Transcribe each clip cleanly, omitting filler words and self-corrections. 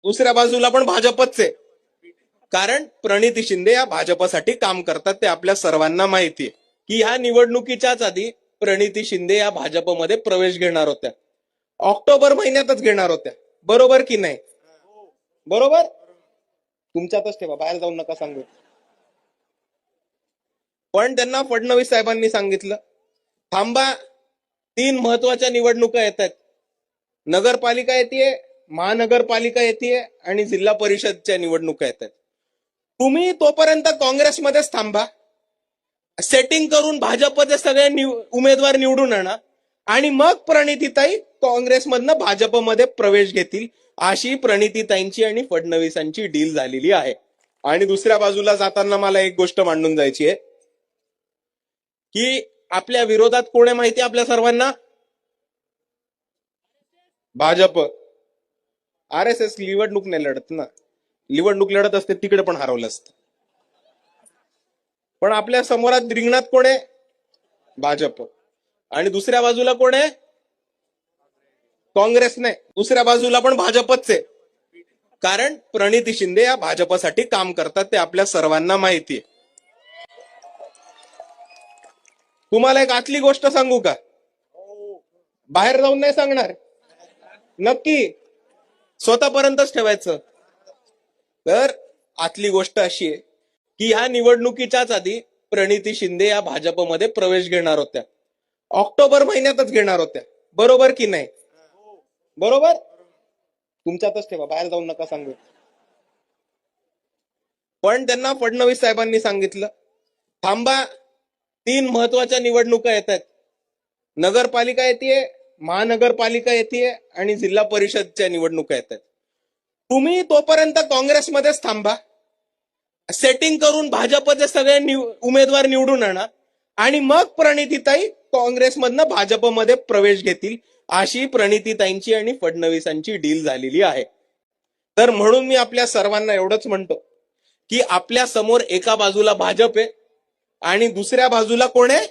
दुसऱ्या बाजूला पण भाजपच आहे. कारण प्रणिती शिंदे या भाजपसाठी काम करतात ते आपल्या सर्वांना माहिती आहे की ह्या निवडणुकीच्याच आधी प्रणिती शिंदे या भाजपमध्ये प्रवेश घेणार होत्या. ऑक्टोबर महिन्यातच घेणार होत्या. बरोबर की नाही? बरोबर. तुमच्यातच ठेवा, बाहेर जाऊन नका सांगू. पण त्यांना फडणवीस साहेबांनी सांगितलं थांबा, 3 महत्वाच्या निवडणुका येत आहेत. नगरपालिका येते, महानगरपालिका येते आणि जिल्हा परिषदच्या निवडणुका येत आहेत. तुम्ही तोपर्यंत काँग्रेसमध्येच थांबा, सेटिंग करून भाजपचे सगळे उमेदवार निवडून आणा आणि मग प्रणितीताई काँग्रेसमधनं भाजपमध्ये प्रवेश घेतील. अशी प्रणितीताईंची आणि फडणवीसांची डील झालेली आहे. आणि दुसऱ्या बाजूला जाताना मला एक गोष्ट मांडून जायची आहे की आपल्या विरोधात कोण आहे माहिती आपल्या सर्वांना? भाजप. RSS निवडणूक नाही लढत ना. निवडणूक लढत असते तिकडे पण हरवलं असतं. पण आपल्या समोरात रिंगणात कोण आहे? भाजप. आणि दुसऱ्या बाजूला कोण आहे? काँग्रेस नाही. दुसऱ्या बाजूला पण भाजपच आहे. कारण प्रणिती शिंदे या भाजपसाठी काम करतात ते आपल्या सर्वांना माहिती आहे. तुम्हाला एक आतली गोष्ट सांगू का? बाहेर जाऊन नाही सांगणार, नक्की स्वतःपर्यंतच ठेवायचं. तर आतली गोष्ट अशी आहे की ह्या निवडणुकीच्याच आधी प्रणिती शिंदे या भाजपमध्ये प्रवेश घेणार होत्या. ऑक्टोबर महिन्यातच घेणार होत्या. बरोबर की नाही? बरोबर. तुमच्यातच ठेवा, बाहेर जाऊन नका सांगू. पण त्यांना फडणवीस साहेबांनी सांगितलं थांबा, 3 महत्वाच्या निवडणुका येत आहेत. नगरपालिका येते, महानगरपालिका येते आणि जिल्हा परिषदच्या निवडणुका येत आहेत. तुम्ही तोपर्यंत काँग्रेसमध्येच थांबा, सेटिंग करून भाजपचे सगळे उमेदवार निवडून आणा आणि मग प्रणितीताई काँग्रेसमधनं भाजपमध्ये प्रवेश घेतील. अशी प्रणितीताईंची आणि फडणवीसांची डील झालेली आहे. तर म्हणून मी आपल्या सर्वांना एवढंच म्हणतो की आपल्या समोर एका बाजूला भाजप आहे आणि दुसऱ्या बाजूला कोण आहे?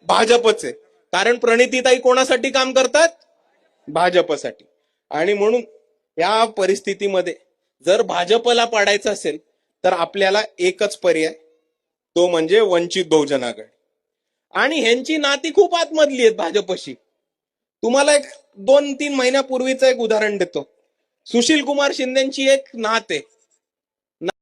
भाजपच आहे. कारण प्रणितीताई कोणासाठी काम करतात? भाजपसाठी. आणि म्हणून या परिस्थितीमध्ये जर भाजपला पाडायचं असेल तर आपल्याला एकच पर्याय, तो म्हणजे वंचित बहुजन आघाडी. आणि ह्यांची नाती खूप आतमधली आहेत भाजपशी. तुम्हाला एक 2-3 महिन्यापूर्वीचं एक उदाहरण देतो. सुशील कुमार शिंदेची एक नात आहे